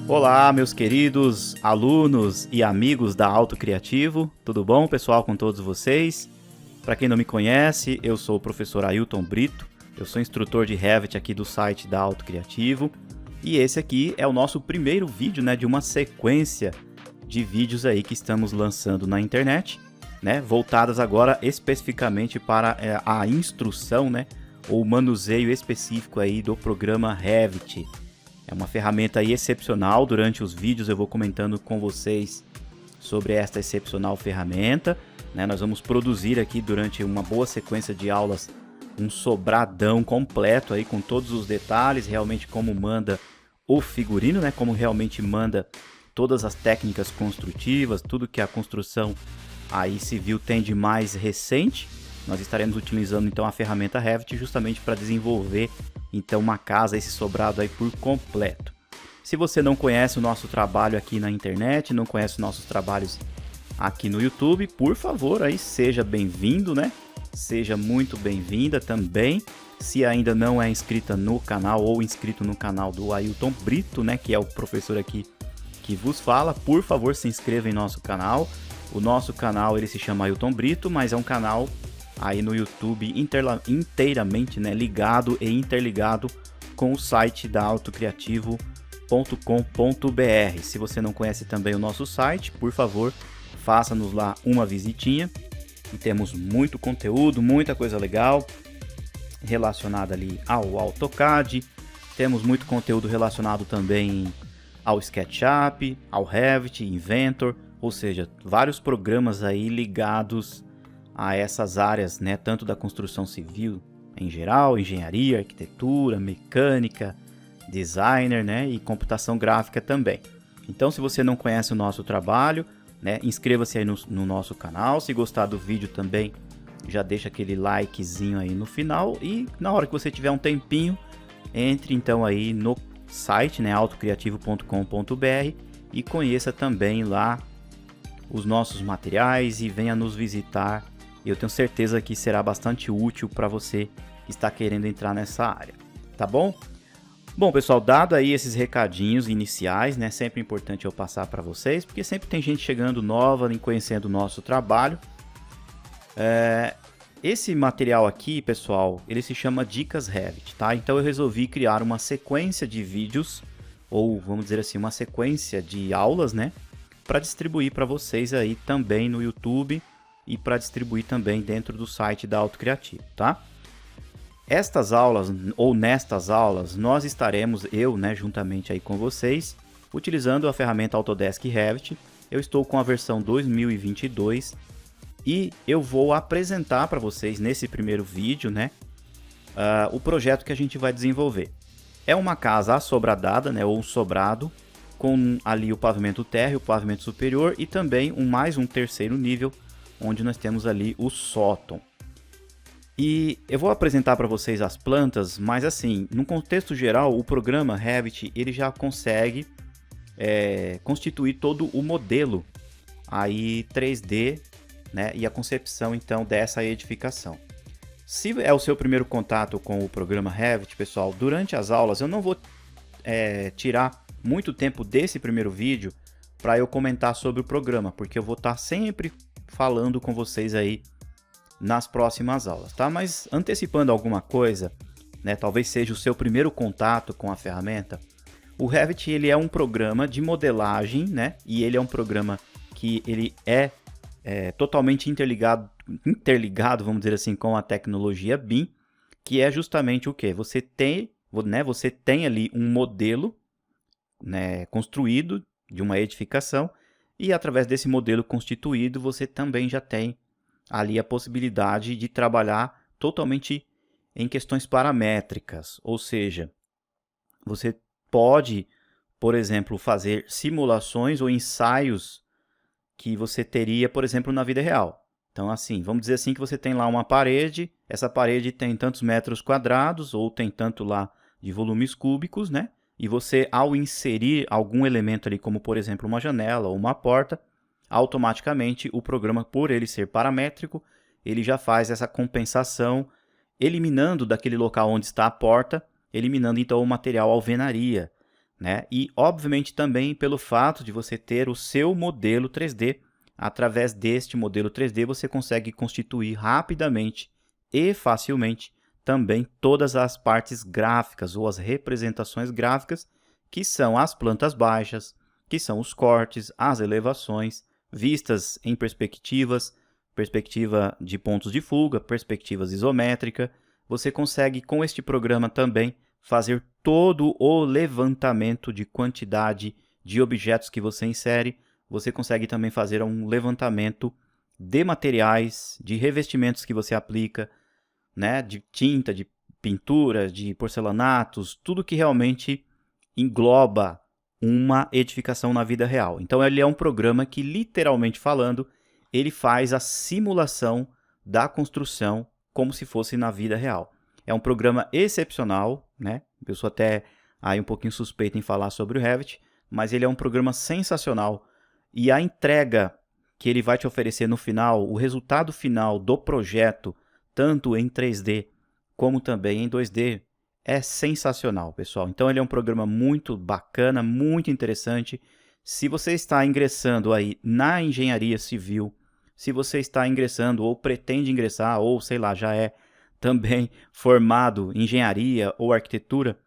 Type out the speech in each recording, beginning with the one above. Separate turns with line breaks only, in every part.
Olá, meus queridos alunos e amigos da Auto Criativo, tudo bom, pessoal, com todos vocês? Para quem não me conhece, eu sou o professor Ailton Brito, eu sou instrutor de Revit aqui do site da Auto Criativo e esse aqui é o nosso primeiro vídeo, de uma sequência de vídeos aí que estamos lançando na internet, voltadas agora especificamente para a instrução, ou manuseio específico aí do programa Revit. É uma ferramenta aí excepcional. Durante os vídeos eu vou comentando com vocês sobre esta excepcional ferramenta. Nós vamos produzir aqui durante uma boa sequência de aulas um sobradão completo aí com todos os detalhes, realmente como manda o figurino, como realmente manda todas as técnicas construtivas, tudo que a construção aí civil tem de mais recente. Nós estaremos utilizando então a ferramenta Revit justamente para desenvolver então uma casa, esse sobrado aí por completo. Se você não conhece o nosso trabalho aqui na internet, não conhece nossos trabalhos aqui no YouTube, por favor, aí seja bem-vindo, Seja muito bem-vinda também. Se ainda não é inscrita no canal ou inscrito no canal do Ailton Brito, que é o professor aqui que vos fala, por favor, se inscreva em nosso canal. O nosso canal ele se chama Ailton Brito, mas é um canal aí no YouTube inteiramente ligado e interligado com o site da autocriativo.com.br. Se você não conhece também o nosso site, por favor, faça-nos lá uma visitinha. E temos muito conteúdo, muita coisa legal relacionada ali ao AutoCAD. Temos muito conteúdo relacionado também ao SketchUp, ao Revit, Inventor, ou seja, vários programas aí ligados a essas áreas, tanto da construção civil em geral, engenharia, arquitetura, mecânica, designer, e computação gráfica também. Então, se você não conhece o nosso trabalho, inscreva-se aí no nosso canal. Se gostar do vídeo também, já deixa aquele likezinho aí no final e na hora que você tiver um tempinho, entre então aí no site, autocriativo.com.br e conheça também lá os nossos materiais e venha nos visitar. Eu tenho certeza que será bastante útil para você que está querendo entrar nessa área, tá bom? Bom, pessoal, dado aí esses recadinhos iniciais, sempre importante eu passar para vocês, porque sempre tem gente chegando nova e conhecendo o nosso trabalho. Esse material aqui, pessoal, ele se chama Dicas Revit, tá? Então eu resolvi criar uma sequência de vídeos, ou vamos dizer assim, uma sequência de aulas, para distribuir para vocês aí também no YouTube e para distribuir também dentro do site da Auto Criativo, tá? Estas aulas, ou nestas aulas, nós estaremos, juntamente aí com vocês, utilizando a ferramenta Autodesk Revit. Eu estou com a versão 2022 e eu vou apresentar para vocês nesse primeiro vídeo, o projeto que a gente vai desenvolver. É uma casa assobradada, ou um sobrado, com ali o pavimento térreo, o pavimento superior e também mais um terceiro nível, onde nós temos ali o sótão. E eu vou apresentar para vocês as plantas, mas assim, no contexto geral, o programa Revit ele já consegue constituir todo o modelo aí 3D, e a concepção então dessa edificação. Se é o seu primeiro contato com o programa Revit, pessoal, durante as aulas eu não vou tirar muito tempo desse primeiro vídeo para eu comentar sobre o programa, porque eu vou estar sempre falando com vocês aí nas próximas aulas, tá? Mas antecipando alguma coisa, talvez seja o seu primeiro contato com a ferramenta, o Revit ele é um programa de modelagem, e ele é um programa que ele é totalmente interligado, vamos dizer assim, com a tecnologia BIM, que é justamente o que? Você tem ali um modelo, construído de uma edificação e através desse modelo constituído você também já tem ali a possibilidade de trabalhar totalmente em questões paramétricas, ou seja, você pode, por exemplo, fazer simulações ou ensaios que você teria, por exemplo, na vida real. Então, assim, vamos dizer assim que você tem lá uma parede, essa parede tem tantos metros quadrados ou tem tanto lá de volumes cúbicos, E você, ao inserir algum elemento ali, como por exemplo uma janela ou uma porta, automaticamente o programa, por ele ser paramétrico, ele já faz essa compensação, eliminando daquele local onde está a porta, eliminando então o material alvenaria, né? E, obviamente, também pelo fato de você ter o seu modelo 3D. Através deste modelo 3D, você consegue constituir rapidamente e facilmente também todas as partes gráficas ou as representações gráficas, que são as plantas baixas, que são os cortes, as elevações, vistas em perspectivas, perspectiva de pontos de fuga, perspectivas isométrica. Você consegue, com este programa também, fazer todo o levantamento de quantidade de objetos que você insere. Você consegue também fazer um levantamento de materiais, de revestimentos que você aplica, né, de tinta, de pintura, de porcelanatos, tudo que realmente engloba uma edificação na vida real. Então ele é um programa que, literalmente falando, ele faz a simulação da construção como se fosse na vida real. É um programa excepcional, né? Eu sou até aí um pouquinho suspeito em falar sobre o Revit, mas ele é um programa sensacional e a entrega que ele vai te oferecer no final, o resultado final do projeto, tanto em 3D como também em 2D, é sensacional, pessoal. Então ele é um programa muito bacana, muito interessante. Se você está ingressando aí na engenharia civil, se você está ingressando ou pretende ingressar, ou sei lá, já é também formado em engenharia ou arquitetura,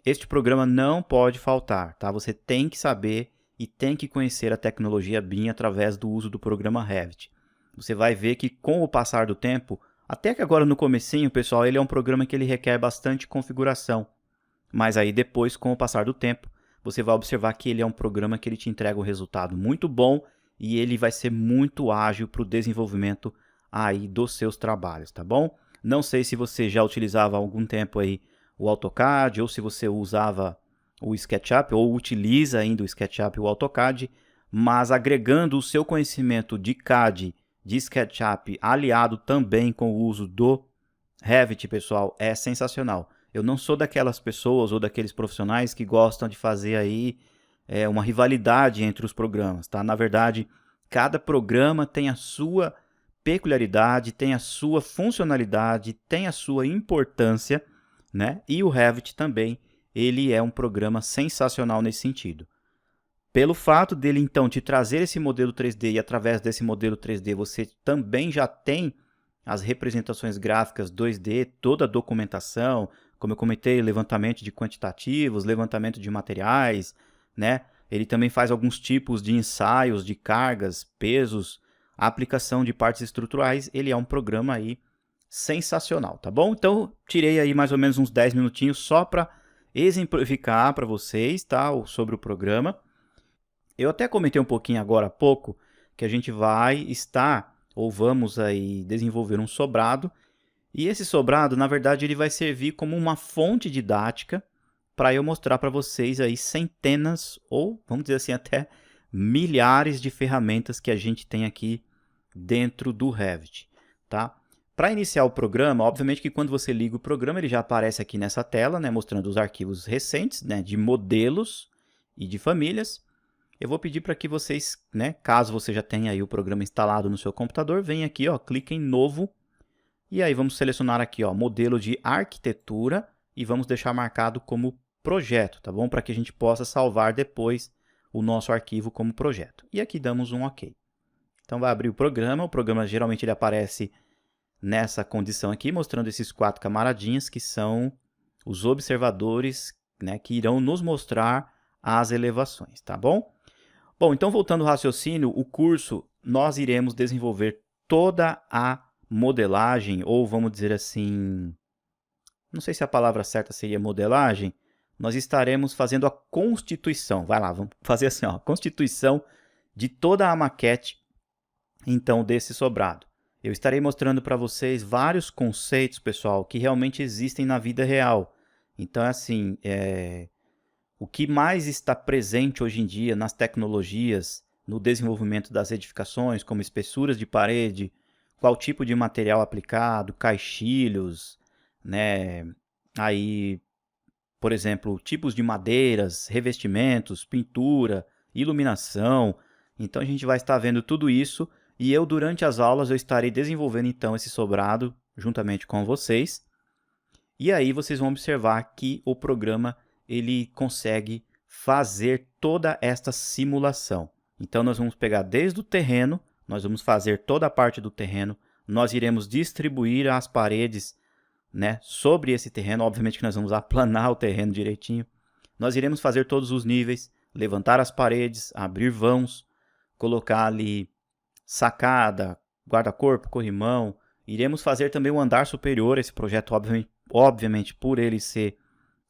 este programa não pode faltar, tá? Você tem que saber e tem que conhecer a tecnologia BIM através do uso do programa Revit. Você vai ver que com o passar do tempo, até que agora no comecinho, pessoal, ele é um programa que ele requer bastante configuração. Mas aí depois, com o passar do tempo, você vai observar que ele é um programa que ele te entrega um resultado muito bom e ele vai ser muito ágil para o desenvolvimento aí dos seus trabalhos, tá bom? Não sei se você já utilizava há algum tempo aí o AutoCAD ou se você usava o SketchUp ou utiliza ainda o SketchUp e o AutoCAD, mas agregando o seu conhecimento de CAD, de SketchUp, aliado também com o uso do Revit, pessoal, é sensacional. Eu não sou daquelas pessoas ou daqueles profissionais que gostam de fazer aí uma rivalidade entre os programas, tá? Na verdade, cada programa tem a sua peculiaridade, tem a sua funcionalidade, tem a sua importância, né? E o Revit também, ele é um programa sensacional nesse sentido. Pelo fato dele, então, te trazer esse modelo 3D e através desse modelo 3D você também já tem as representações gráficas 2D, toda a documentação, como eu comentei, levantamento de quantitativos, levantamento de materiais, né? Ele também faz alguns tipos de ensaios de cargas, pesos, a aplicação de partes estruturais. Ele é um programa aí sensacional, tá bom? Então, tirei aí mais ou menos uns 10 minutinhos só para exemplificar para vocês, tá? Sobre o programa. Eu até comentei um pouquinho agora há pouco que a gente vai estar ou vamos aí desenvolver um sobrado e esse sobrado, na verdade, ele vai servir como uma fonte didática para eu mostrar para vocês aí centenas ou, vamos dizer assim, até milhares de ferramentas que a gente tem aqui dentro do Revit, tá? Para iniciar o programa, obviamente que quando você liga o programa, ele já aparece aqui nessa tela, né, mostrando os arquivos recentes, né, de modelos e de famílias. Eu vou pedir para que vocês, né, caso você já tenha aí o programa instalado no seu computador, venha aqui, ó, clique em novo e aí vamos selecionar aqui, ó, modelo de arquitetura e vamos deixar marcado como projeto, tá bom? Para que a gente possa salvar depois o nosso arquivo como projeto. E aqui damos um OK. Então vai abrir o programa geralmente ele aparece nessa condição aqui, mostrando esses 4 camaradinhas que são os observadores, né, que irão nos mostrar as elevações, tá bom? Bom, então voltando ao raciocínio, o curso nós iremos desenvolver toda a modelagem, ou vamos dizer assim, não sei se a palavra certa seria modelagem, nós estaremos fazendo a constituição, vai lá, vamos fazer assim, ó, a constituição de toda a maquete, então, desse sobrado. Eu estarei mostrando para vocês vários conceitos, pessoal, que realmente existem na vida real. Então, assim, o que mais está presente hoje em dia nas tecnologias, no desenvolvimento das edificações, como espessuras de parede, qual tipo de material aplicado, caixilhos, né? Aí, por exemplo, tipos de madeiras, revestimentos, pintura, iluminação. Então a gente vai estar vendo tudo isso e eu durante as aulas eu estarei desenvolvendo então esse sobrado juntamente com vocês. E aí vocês vão observar que o programa ele consegue fazer toda esta simulação. Então, nós vamos pegar desde o terreno, nós vamos fazer toda a parte do terreno, nós iremos distribuir as paredes, né, sobre esse terreno. Obviamente que nós vamos aplanar o terreno direitinho. Nós iremos fazer todos os níveis, levantar as paredes, abrir vãos, colocar ali sacada, guarda-corpo, corrimão. Iremos fazer também o andar superior. Esse projeto, obviamente, por ele ser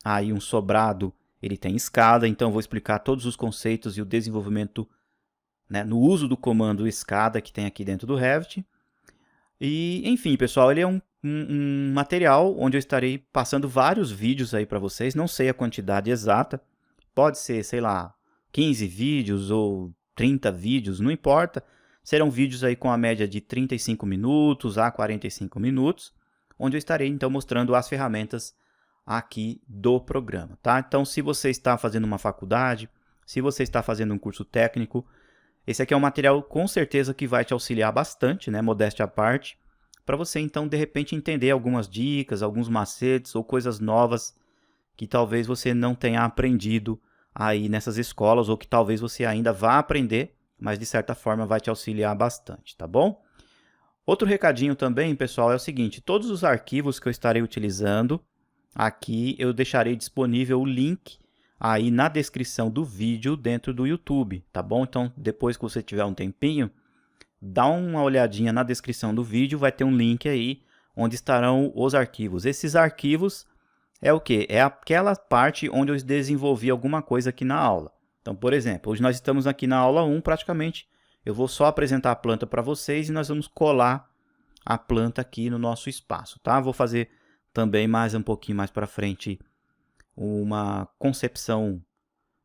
aí um sobrado, ele tem escada. Então, vou explicar todos os conceitos e o desenvolvimento, né, no uso do comando escada que tem aqui dentro do Revit. E, enfim, pessoal, ele é um material onde eu estarei passando vários vídeos aí para vocês. Não sei a quantidade exata. Pode ser, sei lá, 15 vídeos ou 30 vídeos, não importa. Serão vídeos aí com a média de 35 minutos a 45 minutos, onde eu estarei então mostrando as ferramentas aqui do programa, tá? Então, se você está fazendo uma faculdade, se você está fazendo um curso técnico, esse aqui é um material com certeza que vai te auxiliar bastante, né? Modéstia à parte, para você então de repente entender algumas dicas, alguns macetes ou coisas novas que talvez você não tenha aprendido aí nessas escolas, ou que talvez você ainda vá aprender, mas de certa forma vai te auxiliar bastante, tá bom? Outro recadinho também, pessoal, é o seguinte: todos os arquivos que eu estarei utilizando aqui, eu deixarei disponível o link aí na descrição do vídeo dentro do YouTube, tá bom? Então, depois que você tiver um tempinho, dá uma olhadinha na descrição do vídeo, vai ter um link aí onde estarão os arquivos. Esses arquivos é o quê? É aquela parte onde eu desenvolvi alguma coisa aqui na aula. Então, por exemplo, hoje nós estamos aqui na aula 1, praticamente eu vou só apresentar a planta para vocês e nós vamos colar a planta aqui no nosso espaço, tá? Vou fazer também um pouquinho mais para frente uma concepção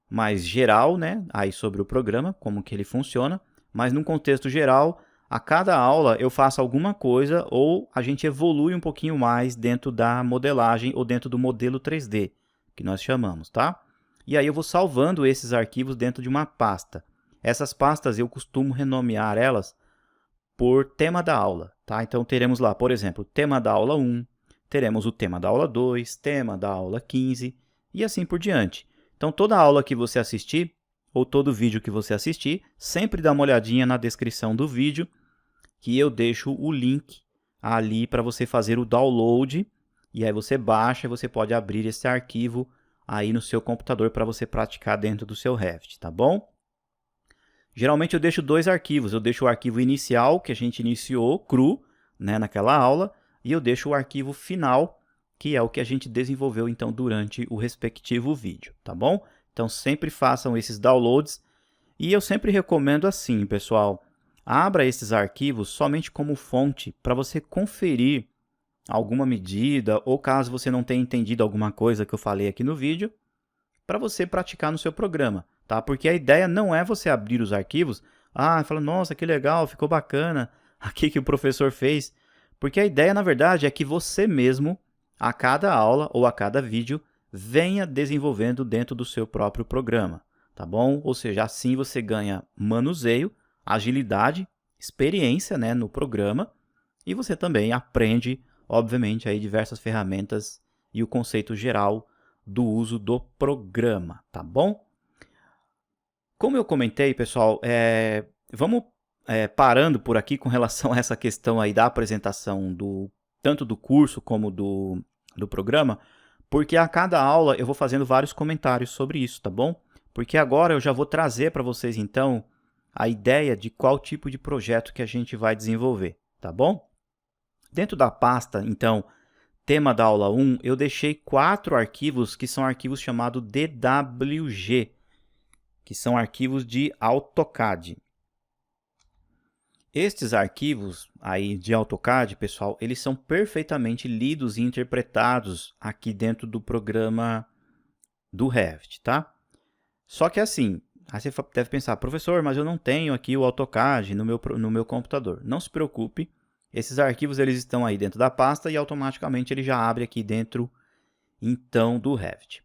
mais geral, né, aí sobre o programa, como que ele funciona, mas num contexto geral, a cada aula eu faço alguma coisa ou a gente evolui um pouquinho mais dentro da modelagem ou dentro do modelo 3D, que nós chamamos, tá? E aí eu vou salvando esses arquivos dentro de uma pasta. Essas pastas eu costumo renomear elas por tema da aula, tá? Então teremos lá, por exemplo, tema da aula 1, teremos o tema da aula 2, tema da aula 15 e assim por diante. Então toda aula que você assistir, ou todo vídeo que você assistir, sempre dá uma olhadinha na descrição do vídeo, que eu deixo o link ali para você fazer o download, e aí você baixa e você pode abrir esse arquivo aí no seu computador para você praticar dentro do seu Revit, tá bom? Geralmente eu deixo dois arquivos, eu deixo o arquivo inicial, que a gente iniciou, cru, né, naquela aula, e eu deixo o arquivo final, que é o que a gente desenvolveu então durante o respectivo vídeo, tá bom? Então sempre façam esses downloads, e eu sempre recomendo assim, pessoal, abra esses arquivos somente como fonte para você conferir alguma medida, ou caso você não tenha entendido alguma coisa que eu falei aqui no vídeo, para você praticar no seu programa, tá? Porque a ideia não é você abrir os arquivos, fala, nossa, que legal, ficou bacana, aqui que o professor fez, porque a ideia, na verdade, é que você mesmo, a cada aula ou a cada vídeo, venha desenvolvendo dentro do seu próprio programa, tá bom? Ou seja, assim você ganha manuseio, agilidade, experiência, né, no programa, e você também aprende, obviamente, aí diversas ferramentas e o conceito geral do uso do programa, tá bom? Como eu comentei, pessoal, vamos parando por aqui com relação a essa questão aí da apresentação tanto do curso como do programa, porque a cada aula eu vou fazendo vários comentários sobre isso, tá bom? Porque agora eu já vou trazer para vocês, então, a ideia de qual tipo de projeto que a gente vai desenvolver, tá bom? Dentro da pasta, então, tema da aula 1, eu deixei 4 arquivos que são arquivos chamados DWG, que são arquivos de AutoCAD. Estes arquivos aí de AutoCAD, pessoal, eles são perfeitamente lidos e interpretados aqui dentro do programa do Revit, tá? Só que assim, aí você deve pensar, professor, mas eu não tenho aqui o AutoCAD no meu computador. Não se preocupe, esses arquivos eles estão aí dentro da pasta e automaticamente ele já abre aqui dentro, então, do Revit.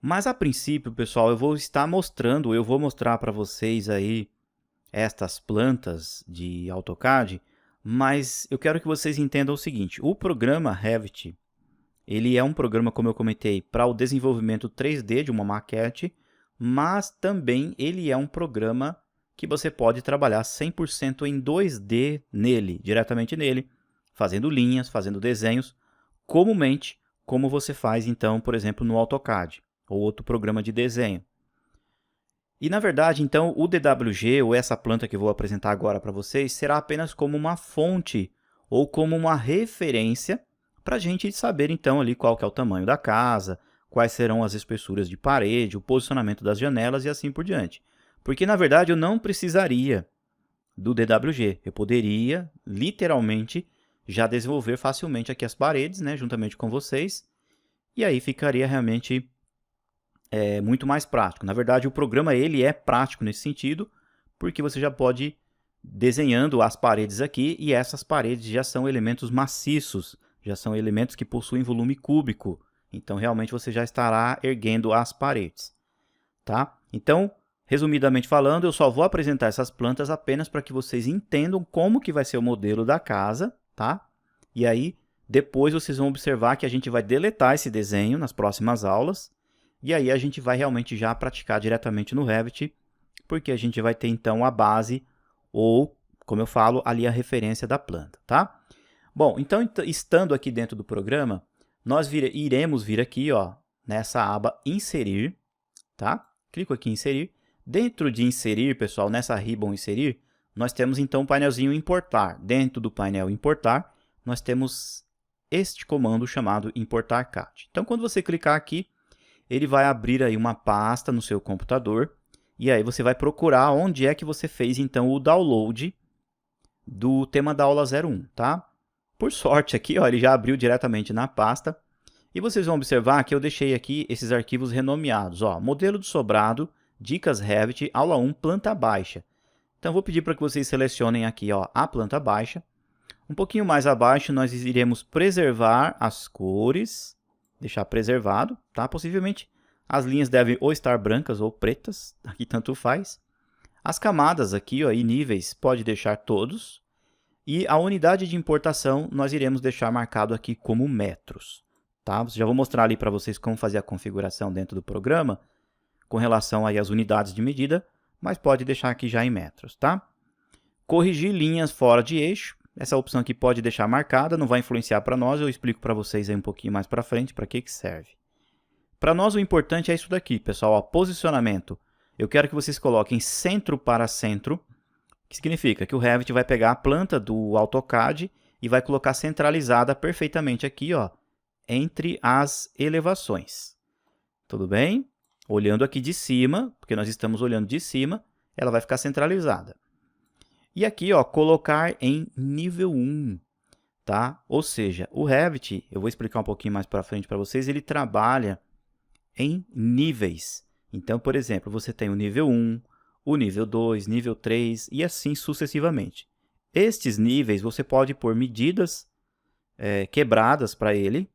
Mas a princípio, pessoal, eu vou mostrar para vocês aí estas plantas de AutoCAD, mas eu quero que vocês entendam o seguinte: o programa Revit, ele é um programa, como eu comentei, para o desenvolvimento 3D de uma maquete, mas também ele é um programa que você pode trabalhar 100% em 2D nele, diretamente nele, fazendo linhas, fazendo desenhos, comumente como você faz então, por exemplo, no AutoCAD ou outro programa de desenho. E na verdade, então, o DWG, ou essa planta que eu vou apresentar agora para vocês, será apenas como uma fonte ou como uma referência para a gente saber então ali qual que é o tamanho da casa, quais serão as espessuras de parede, o posicionamento das janelas e assim por diante. Porque na verdade eu não precisaria do DWG, eu poderia literalmente já desenvolver facilmente aqui as paredes, né, juntamente com vocês, e aí ficaria realmente muito mais prático. Na verdade, o programa ele é prático nesse sentido, porque você já pode ir desenhando as paredes aqui, e essas paredes já são elementos maciços, já são elementos que possuem volume cúbico. Então, realmente, você já estará erguendo as paredes. Tá? Então, resumidamente falando, eu só vou apresentar essas plantas apenas para que vocês entendam como que vai ser o modelo da casa. Tá? E aí, depois vocês vão observar que a gente vai deletar esse desenho nas próximas aulas. E aí a gente vai realmente já praticar diretamente no Revit, porque a gente vai ter então a base, ou, como eu falo, ali a referência da planta, tá? Bom, então estando aqui dentro do programa, nós iremos vir aqui, ó, nessa aba Inserir, tá? Clico aqui em Inserir. Dentro de Inserir, pessoal, nessa ribbon Inserir, nós temos então o painelzinho Importar. Dentro do painel Importar, nós temos este comando chamado Importar CAD. Então, quando você clicar aqui, ele vai abrir aí uma pasta no seu computador, e aí você vai procurar onde é que você fez então o download do tema da aula 01, tá? Por sorte aqui, ó, ele já abriu diretamente na pasta, e vocês vão observar que eu deixei aqui esses arquivos renomeados, ó, modelo do sobrado, dicas Revit, aula 1, planta baixa. Então, vou pedir para que vocês selecionem aqui, ó, a planta baixa. Um pouquinho mais abaixo, nós iremos preservar as cores, deixar preservado, tá? Possivelmente as linhas devem ou estar brancas ou pretas, aqui tanto faz. As camadas aqui, ó, e níveis, pode deixar todos. E a unidade de importação nós iremos deixar marcado aqui como metros, tá? Já vou mostrar ali para vocês como fazer a configuração dentro do programa com relação aí às unidades de medida, mas pode deixar aqui já em metros, tá? Corrigir linhas fora de eixo. Essa opção aqui pode deixar marcada, não vai influenciar para nós, eu explico para vocês aí um pouquinho mais para frente para que serve. Para nós o importante é isso daqui, pessoal, ó, posicionamento. Eu quero que vocês coloquem centro para centro, que significa que o Revit vai pegar a planta do AutoCAD e vai colocar centralizada perfeitamente aqui, ó, entre as elevações. Tudo bem? Olhando aqui de cima, porque nós estamos olhando de cima, ela vai ficar centralizada. E aqui, ó, colocar em nível 1, tá? Ou seja, o Revit, eu vou explicar um pouquinho mais para frente para vocês, ele trabalha em níveis. Então, por exemplo, você tem o nível 1, o nível 2, nível 3 e assim sucessivamente. Estes níveis você pode pôr medidas quebradas para ele,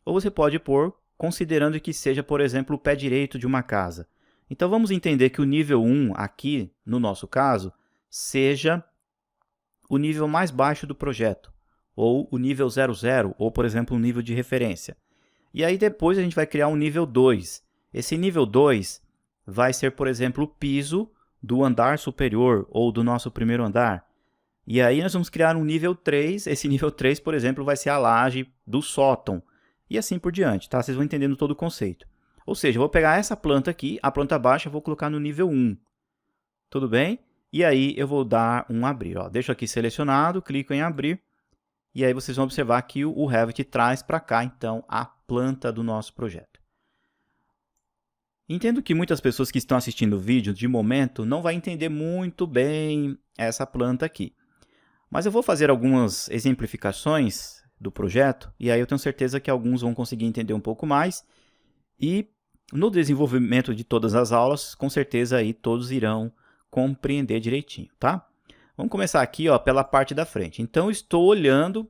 ou você pode pôr considerando que seja, por exemplo, o pé direito de uma casa. Então, vamos entender que o nível 1 aqui, no nosso caso, seja o nível mais baixo do projeto, ou o nível 00, ou, por exemplo, um nível de referência. E aí, depois, a gente vai criar um nível 2. Esse nível 2 vai ser, por exemplo, o piso do andar superior, ou do nosso primeiro andar. E aí, nós vamos criar um nível 3. Esse nível 3, por exemplo, vai ser a laje do sótão. E assim por diante, tá? Vocês vão entendendo todo o conceito. Ou seja, eu vou pegar essa planta aqui, a planta baixa, vou colocar no nível 1. Tudo bem? E aí eu vou dar um abrir. Ó. Deixo aqui selecionado, clico em abrir. E aí vocês vão observar que o Revit traz para cá, então, a planta do nosso projeto. Entendo que muitas pessoas que estão assistindo o vídeo, de momento, não vão entender muito bem essa planta aqui. Mas eu vou fazer algumas exemplificações do projeto, e aí eu tenho certeza que alguns vão conseguir entender um pouco mais. E no desenvolvimento de todas as aulas, com certeza aí todos irão compreender direitinho, tá? Vamos começar aqui, ó, pela parte da frente. Então, estou olhando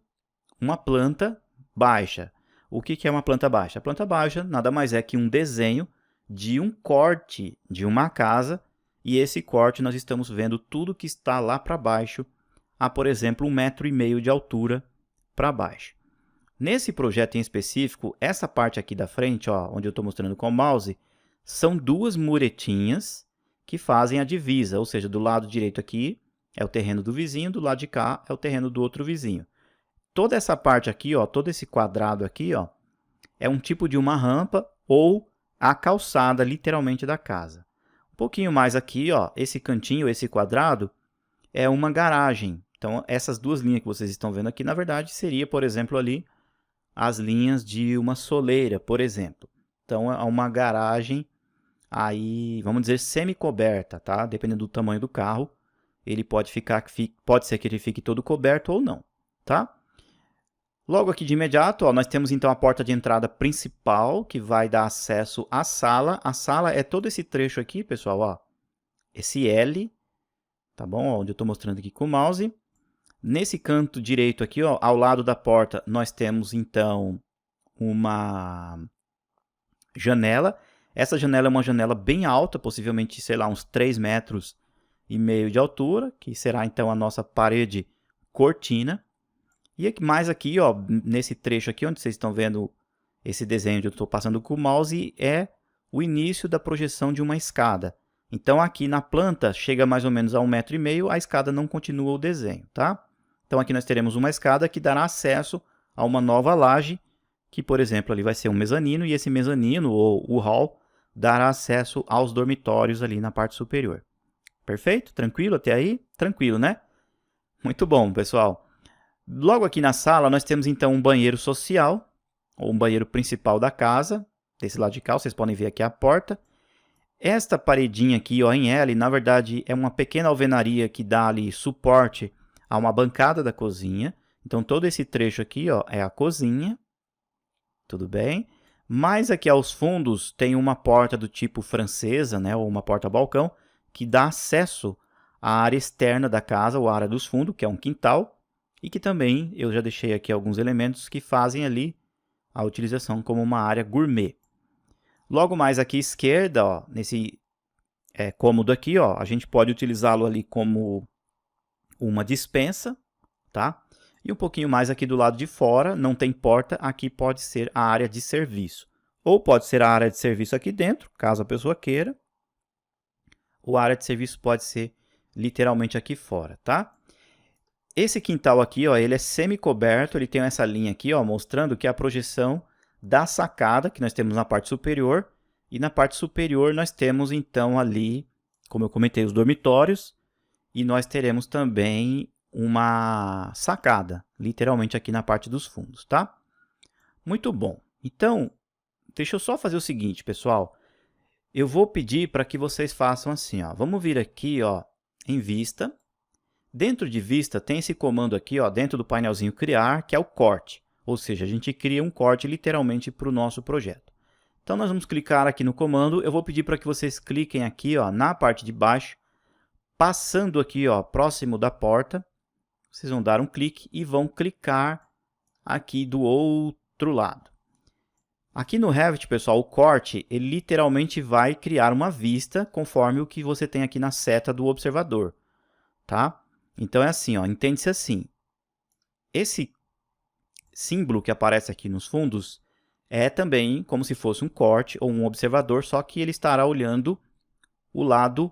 uma planta baixa. O que é uma planta baixa? A planta baixa nada mais é que um desenho de um corte de uma casa, e esse corte nós estamos vendo tudo que está lá para baixo, a, por exemplo, 1,5 m de altura para baixo. Nesse projeto em específico, essa parte aqui da frente, ó, onde eu estou mostrando com o mouse, são duas muretinhas que fazem a divisa, ou seja, do lado direito aqui é o terreno do vizinho, do lado de cá é o terreno do outro vizinho. Toda essa parte aqui, ó, todo esse quadrado aqui, ó, é um tipo de uma rampa ou a calçada, literalmente, da casa. Um pouquinho mais aqui, ó, esse cantinho, esse quadrado, é uma garagem. Então, essas duas linhas que vocês estão vendo aqui, na verdade, seria, por exemplo, ali, as linhas de uma soleira, por exemplo. Então, é uma garagem aí, vamos dizer, semi-coberta, tá? Dependendo do tamanho do carro, ele pode ser que ele fique todo coberto ou não, tá? Logo aqui de imediato, ó, nós temos então a porta de entrada principal, que vai dar acesso à sala. A sala é todo esse trecho aqui, pessoal, ó, esse L, tá bom? Ó, onde eu estou mostrando aqui com o mouse. Nesse canto direito aqui, ó, ao lado da porta, nós temos então uma janela. Essa janela é uma janela bem alta, possivelmente, sei lá, uns 3,5 metros de altura, que será então a nossa parede cortina. E mais aqui, ó, nesse trecho aqui, onde vocês estão vendo esse desenho onde eu estou passando com o mouse, é o início da projeção de uma escada. Então, aqui na planta, chega mais ou menos a 1,5 metro, a escada não continua o desenho, tá? Então, aqui nós teremos uma escada que dará acesso a uma nova laje, que, por exemplo, ali vai ser um mezanino, e esse mezanino, ou o hall, dará acesso aos dormitórios ali na parte superior. Perfeito? Tranquilo até aí? Tranquilo, né? Muito bom, pessoal. Logo aqui na sala, nós temos então um banheiro social, ou um banheiro principal da casa. Desse lado de cá, vocês podem ver aqui a porta. Esta paredinha aqui, ó, em L, na verdade, é uma pequena alvenaria que dá ali suporte a uma bancada da cozinha. Então, todo esse trecho aqui, ó, é a cozinha. Tudo bem? Mas aqui aos fundos tem uma porta do tipo francesa, né, ou uma porta-balcão, que dá acesso à área externa da casa, ou à área dos fundos, que é um quintal, e que também eu já deixei aqui alguns elementos que fazem ali a utilização como uma área gourmet. Logo mais aqui à esquerda, ó, nesse cômodo aqui, ó, a gente pode utilizá-lo ali como uma despensa, tá? E um pouquinho mais aqui do lado de fora, não tem porta, aqui pode ser a área de serviço. Ou pode ser a área de serviço aqui dentro, caso a pessoa queira. Ou a área de serviço pode ser literalmente aqui fora, tá? Esse quintal aqui, ó, ele é semi-coberto, ele tem essa linha aqui, ó, mostrando que é a projeção da sacada que nós temos na parte superior. E na parte superior nós temos então ali, como eu comentei, os dormitórios. E nós teremos também uma sacada, literalmente aqui na parte dos fundos, tá? Muito bom. Então, deixa eu só fazer o seguinte, pessoal. Eu vou pedir para que vocês façam assim, ó. Vamos vir aqui, ó, em vista. Dentro de vista tem esse comando aqui, ó, dentro do painelzinho criar, que é o corte. Ou seja, a gente cria um corte literalmente para o nosso projeto. Então, nós vamos clicar aqui no comando. Eu vou pedir para que vocês cliquem aqui, ó, na parte de baixo, passando aqui, ó, próximo da porta. Vocês vão dar um clique e vão clicar aqui do outro lado. Aqui no Revit, pessoal, o corte, ele literalmente vai criar uma vista conforme o que você tem aqui na seta do observador, tá? Então, é assim, ó, entende-se assim. Esse símbolo que aparece aqui nos fundos é também como se fosse um corte ou um observador, só que ele estará olhando o lado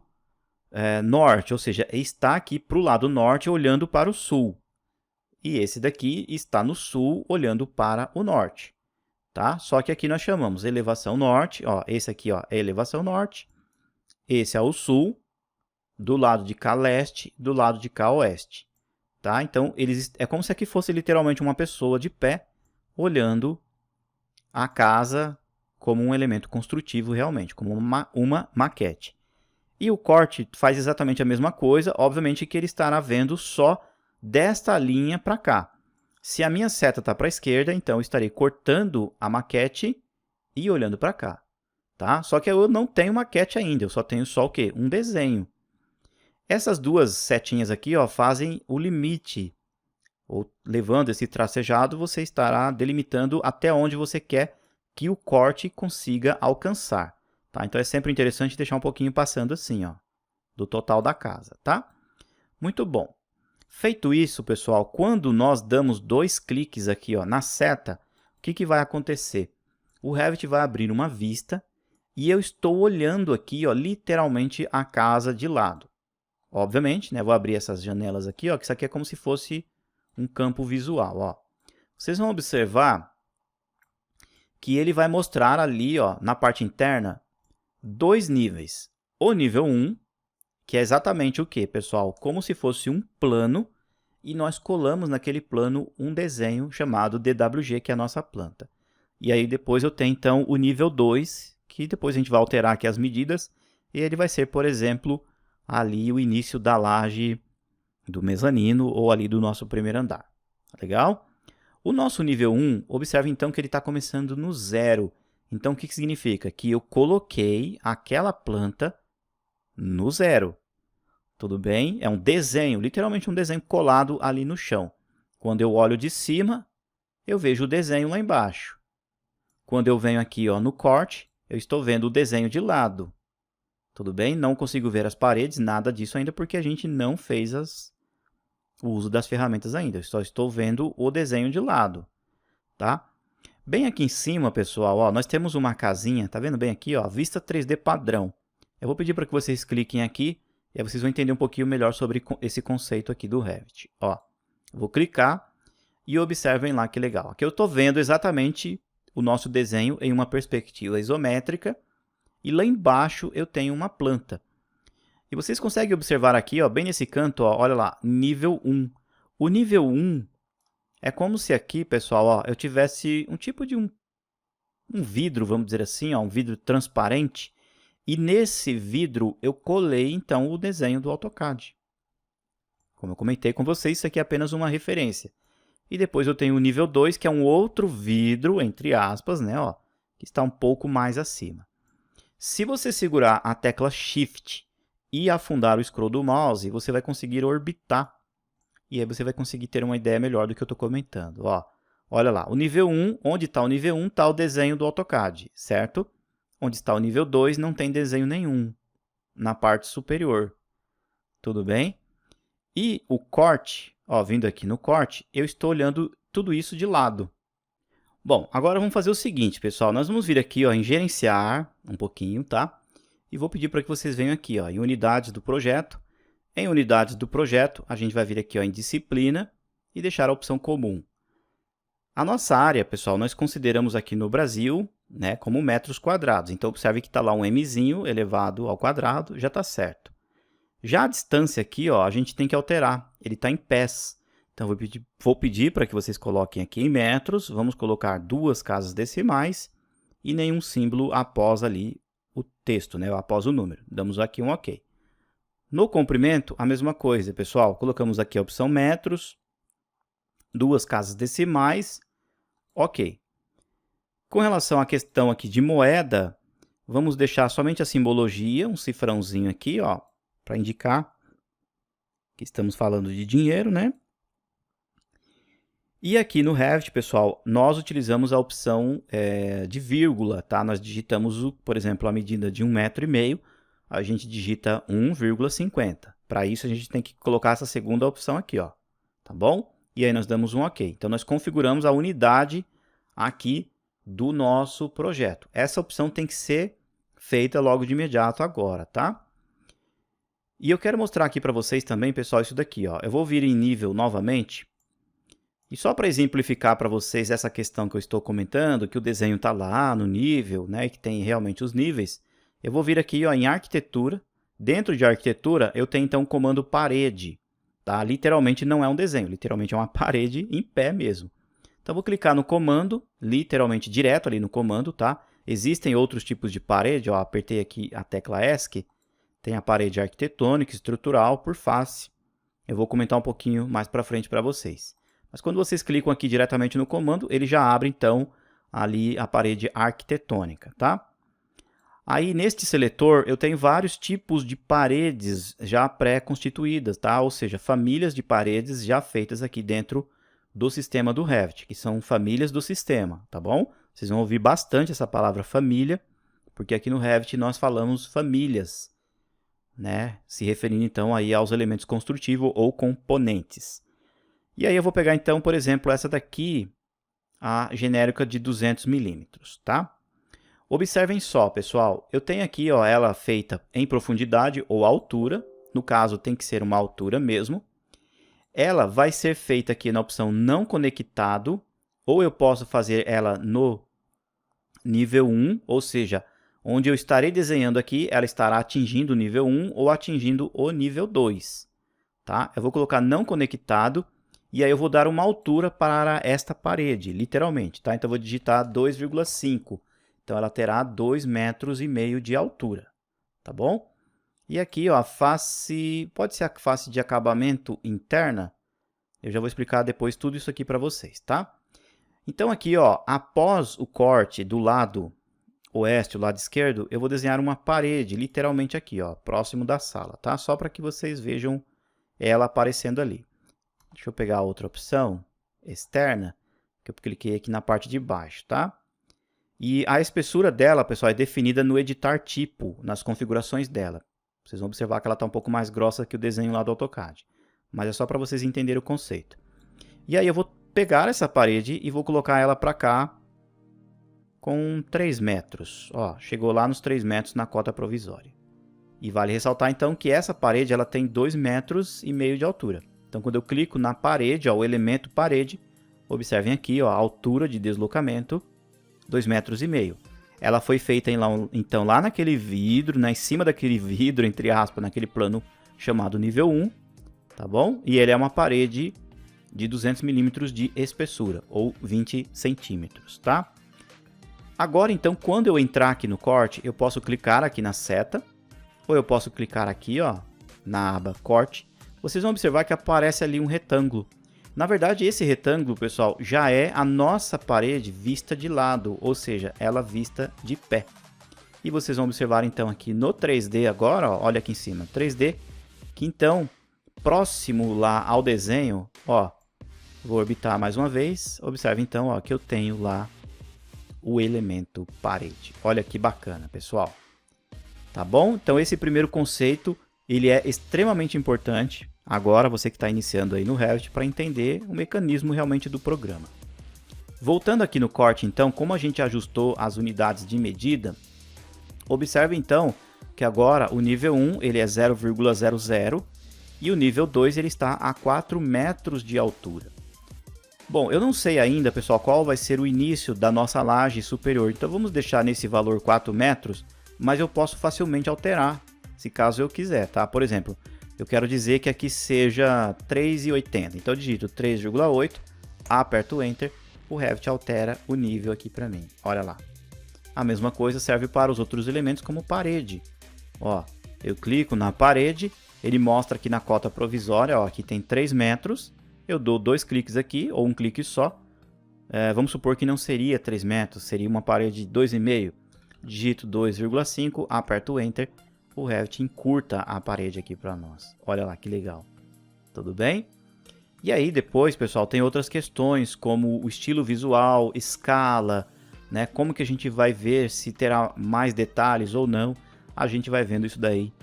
norte, ou seja, está aqui para o lado norte olhando para o sul. E esse daqui está no sul olhando para o norte. Tá? Só que aqui nós chamamos elevação norte, ó, esse aqui, ó, é elevação norte, esse é o sul, do lado de cá leste, do lado de cá oeste. Tá? Então, é como se aqui fosse literalmente uma pessoa de pé olhando a casa como um elemento construtivo realmente, como uma maquete. E o corte faz exatamente a mesma coisa, obviamente que ele estará vendo só desta linha para cá. Se a minha seta está para a esquerda, então eu estarei cortando a maquete e olhando para cá. Tá? Só que eu não tenho maquete ainda, eu só tenho só o quê? Um desenho. Essas duas setinhas aqui, ó, fazem o limite. Ou levando esse tracejado, você estará delimitando até onde você quer que o corte consiga alcançar. Tá? Então, é sempre interessante deixar um pouquinho passando assim, ó, do total da casa. Tá? Muito bom. Feito isso, pessoal, quando nós damos 2 cliques aqui, ó, na seta, o que vai acontecer? O Revit vai abrir uma vista e eu estou olhando aqui, ó, literalmente a casa de lado. Obviamente, né, vou abrir essas janelas aqui, ó, que isso aqui é como se fosse um campo visual, ó. Vocês vão observar que ele vai mostrar ali, ó, na parte interna, dois níveis. O nível 1, que é exatamente o que, pessoal? Como se fosse um plano, e nós colamos naquele plano um desenho chamado DWG, que é a nossa planta. E aí depois eu tenho, então, o nível 2, que depois a gente vai alterar aqui as medidas, e ele vai ser, por exemplo, ali o início da laje do mezanino, ou ali do nosso primeiro andar. Legal? O nosso nível 1, observe então que ele está começando no 0. Então, o que significa? Que eu coloquei aquela planta no 0. Tudo bem? É um desenho, literalmente um desenho colado ali no chão. Quando eu olho de cima, eu vejo o desenho lá embaixo. Quando eu venho aqui, ó, no corte, eu estou vendo o desenho de lado. Tudo bem? Não consigo ver as paredes, nada disso ainda, porque a gente não fez o uso das ferramentas ainda. Eu só estou vendo o desenho de lado, tá? Bem aqui em cima, pessoal, ó, nós temos uma casinha, tá vendo bem aqui, ó, vista 3D padrão. Eu vou pedir para que vocês cliquem aqui, e aí vocês vão entender um pouquinho melhor sobre esse conceito aqui do Revit. Ó, eu vou clicar e observem lá que legal. Aqui eu estou vendo exatamente o nosso desenho em uma perspectiva isométrica, e lá embaixo eu tenho uma planta. E vocês conseguem observar aqui, ó, bem nesse canto, ó, olha lá, nível 1. O nível 1 é como se aqui, pessoal, ó, eu tivesse um tipo de um vidro, vamos dizer assim, ó, um vidro transparente, e nesse vidro eu colei, então, o desenho do AutoCAD. Como eu comentei com vocês, isso aqui é apenas uma referência. E depois eu tenho o nível 2, que é um outro vidro, entre aspas, né, ó, que está um pouco mais acima. Se você segurar a tecla Shift e afundar o scroll do mouse, você vai conseguir orbitar. E aí você vai conseguir ter uma ideia melhor do que eu estou comentando. Ó, olha lá, o nível 1, onde está o nível 1, está o desenho do AutoCAD, certo? Onde está o nível 2, não tem desenho nenhum na parte superior. Tudo bem? E o corte, ó, vindo aqui no corte, eu estou olhando tudo isso de lado. Bom, agora vamos fazer o seguinte, pessoal. Nós vamos vir aqui, ó, em gerenciar um pouquinho, tá? E vou pedir para que vocês venham aqui, ó, em unidades do projeto. Em unidades do projeto, a gente vai vir aqui, ó, em disciplina e deixar a opção comum. A nossa área, pessoal, nós consideramos aqui no Brasil, né, como metros quadrados. Então, observe que está lá um mzinho elevado ao quadrado, já está certo. Já a distância aqui, ó, a gente tem que alterar. Ele está em pés. Então, vou pedir para que vocês coloquem aqui em metros. Vamos colocar 2 casas decimais e nenhum símbolo após ali o texto, né, após o número. Damos aqui um OK. No comprimento, a mesma coisa, pessoal. Colocamos aqui a opção metros, 2 casas decimais, OK. Com relação à questão aqui de moeda, vamos deixar somente a simbologia, um cifrãozinho aqui, ó, para indicar que estamos falando de dinheiro, né? E aqui no Revit, pessoal, nós utilizamos a opção de vírgula, tá? Nós digitamos, por exemplo, a medida de 1,5 m, a gente digita 1,50. Para isso, a gente tem que colocar essa segunda opção aqui, ó, tá bom? E aí nós damos um OK. Então, nós configuramos a unidade aqui do nosso projeto. Essa opção tem que ser feita logo de imediato agora, tá? E eu quero mostrar aqui para vocês também, pessoal, isso daqui, ó. Eu vou vir em nível novamente. E só para exemplificar para vocês essa questão que eu estou comentando, que o desenho está lá no nível, né, e que tem realmente os níveis, eu vou vir aqui, ó, em arquitetura. Dentro de arquitetura, eu tenho então o comando parede. Tá? Literalmente não é um desenho, literalmente é uma parede em pé mesmo. Então, vou clicar no comando, literalmente direto ali no comando, tá? Existem outros tipos de parede, ó, apertei aqui a tecla ESC, tem a parede arquitetônica, estrutural, por face. Eu vou comentar um pouquinho mais para frente para vocês. Mas quando vocês clicam aqui diretamente no comando, ele já abre, então, ali a parede arquitetônica, tá? Aí, neste seletor, eu tenho vários tipos de paredes já pré-constituídas, tá? Ou seja, famílias de paredes já feitas aqui dentro do sistema do Revit, que são famílias do sistema, tá bom? Vocês vão ouvir bastante essa palavra família, porque aqui no Revit nós falamos famílias, né? Se referindo então aí aos elementos construtivos ou componentes. E aí eu vou pegar então, por exemplo, essa daqui, a genérica de 200 milímetros, tá? Observem só, pessoal, eu tenho aqui ó, ela feita em profundidade ou altura, no caso tem que ser uma altura mesmo. Ela vai ser feita aqui na opção não conectado, ou eu posso fazer ela no nível 1, ou seja, onde eu estarei desenhando aqui, ela estará atingindo o nível 1 ou atingindo o nível 2. Tá? Eu vou colocar não conectado, e aí eu vou dar uma altura para esta parede, literalmente. Tá? Então eu vou digitar 2,5. Então ela terá 2,5 metros de altura. Tá bom? E aqui, ó, a face, pode ser a face de acabamento interna. Eu já vou explicar depois tudo isso aqui para vocês, tá? Então aqui, ó, após o corte do lado oeste, o lado esquerdo, eu vou desenhar uma parede, literalmente aqui, ó, próximo da sala, tá? Só para que vocês vejam ela aparecendo ali. Deixa eu pegar a outra opção, externa, que eu cliquei aqui na parte de baixo, tá? E a espessura dela, pessoal, é definida no editar tipo, nas configurações dela. Vocês vão observar que ela está um pouco mais grossa que o desenho lá do AutoCAD. Mas é só para vocês entenderem o conceito. E aí eu vou pegar essa parede e vou colocar ela para cá com 3 metros. Ó, chegou lá nos 3 metros na cota provisória. E vale ressaltar então que essa parede ela tem 2,5 metros de altura. Então quando eu clico na parede, ó, o elemento parede, observem aqui ó, a altura de deslocamento, 2,5 metros. Ela foi feita então lá naquele vidro, em cima daquele vidro, entre aspas, naquele plano chamado nível 1, tá bom? E ele é uma parede de 200 milímetros de espessura, ou 20 centímetros, tá? Agora, então, quando eu entrar aqui no corte, eu posso clicar aqui na seta, ou eu posso clicar aqui, ó, na aba corte. Vocês vão observar que aparece ali um retângulo. Na verdade, esse retângulo, pessoal, já é a nossa parede vista de lado, ou seja, ela vista de pé. E vocês vão observar então aqui no 3D agora, ó, olha aqui em cima, 3D, que então, próximo lá ao desenho, ó, vou orbitar mais uma vez, observe então ó, que eu tenho lá o elemento parede. Olha que bacana, pessoal. Tá bom? Então esse primeiro conceito, ele é extremamente importante. Agora você que está iniciando aí no Revit para entender o mecanismo realmente do programa. Voltando aqui no corte então, como a gente ajustou as unidades de medida, observe então que agora o nível 1 ele é 0,00 e o nível 2 ele está a 4 metros de altura. Bom, eu não sei ainda, pessoal, qual vai ser o início da nossa laje superior, então vamos deixar nesse valor 4 metros, mas eu posso facilmente alterar, se caso eu quiser, tá? Por exemplo, eu quero dizer que aqui seja 3,80. Então eu digito 3,8, aperto Enter, o Revit altera o nível aqui para mim. Olha lá. A mesma coisa serve para os outros elementos como parede. Ó, eu clico na parede, ele mostra aqui na cota provisória, ó, aqui tem 3 metros. Eu dou 2 cliques aqui, ou um clique só. Vamos supor que não seria 3 metros, seria uma parede de 2,5. Digito 2,5, aperto Enter. O Revit encurta a parede aqui para nós. Olha lá que legal. Tudo bem? E aí depois, pessoal, tem outras questões como o estilo visual, escala, né? Como que a gente vai ver se terá mais detalhes ou não. A gente vai vendo isso daí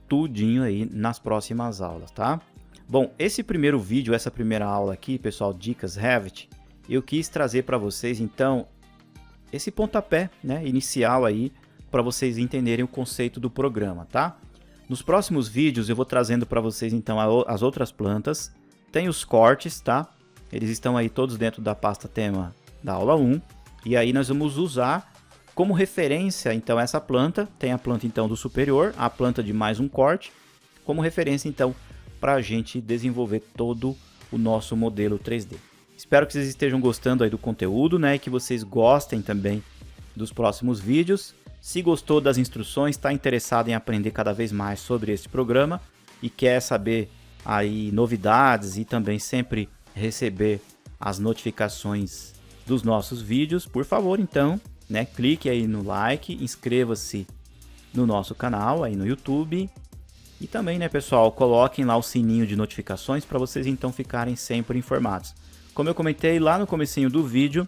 tudinho aí nas próximas aulas, tá? Bom, esse primeiro vídeo, essa primeira aula aqui, pessoal, Dicas Revit, eu quis trazer para vocês então esse pontapé, né, inicial aí, para vocês entenderem o conceito do programa, tá? Nos próximos vídeos eu vou trazendo para vocês então as outras plantas, tem os cortes, tá? Eles estão aí todos dentro da pasta tema da aula 1, e aí nós vamos usar como referência então essa planta, tem a planta então do superior, a planta de mais um corte, como referência então para a gente desenvolver todo o nosso modelo 3D. Espero que vocês estejam gostando aí do conteúdo, né? E que vocês gostem também dos próximos vídeos. Se gostou das instruções, está interessado em aprender cada vez mais sobre esse programa e quer saber aí novidades e também sempre receber as notificações dos nossos vídeos, por favor, então, né, clique aí no like, inscreva-se no nosso canal aí no YouTube e também, né, pessoal, coloquem lá o sininho de notificações para vocês então ficarem sempre informados. Como eu comentei lá no comecinho do vídeo,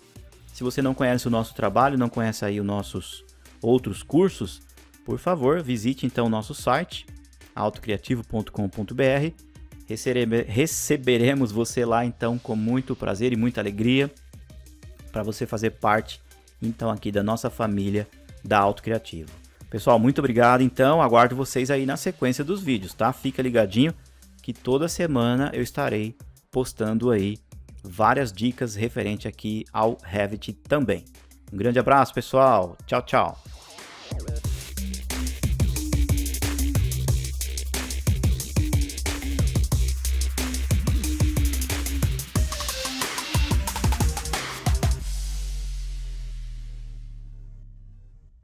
se você não conhece o nosso trabalho, não conhece aí os nossos outros cursos, por favor, visite então o nosso site, autocriativo.com.br. Receberemos você lá então com muito prazer e muita alegria para você fazer parte então aqui da nossa família da Auto Criativo. Pessoal, muito obrigado, então aguardo vocês aí na sequência dos vídeos, tá? Fica ligadinho que toda semana eu estarei postando aí várias dicas referente aqui ao Revit também. Um grande abraço, pessoal. Tchau, tchau.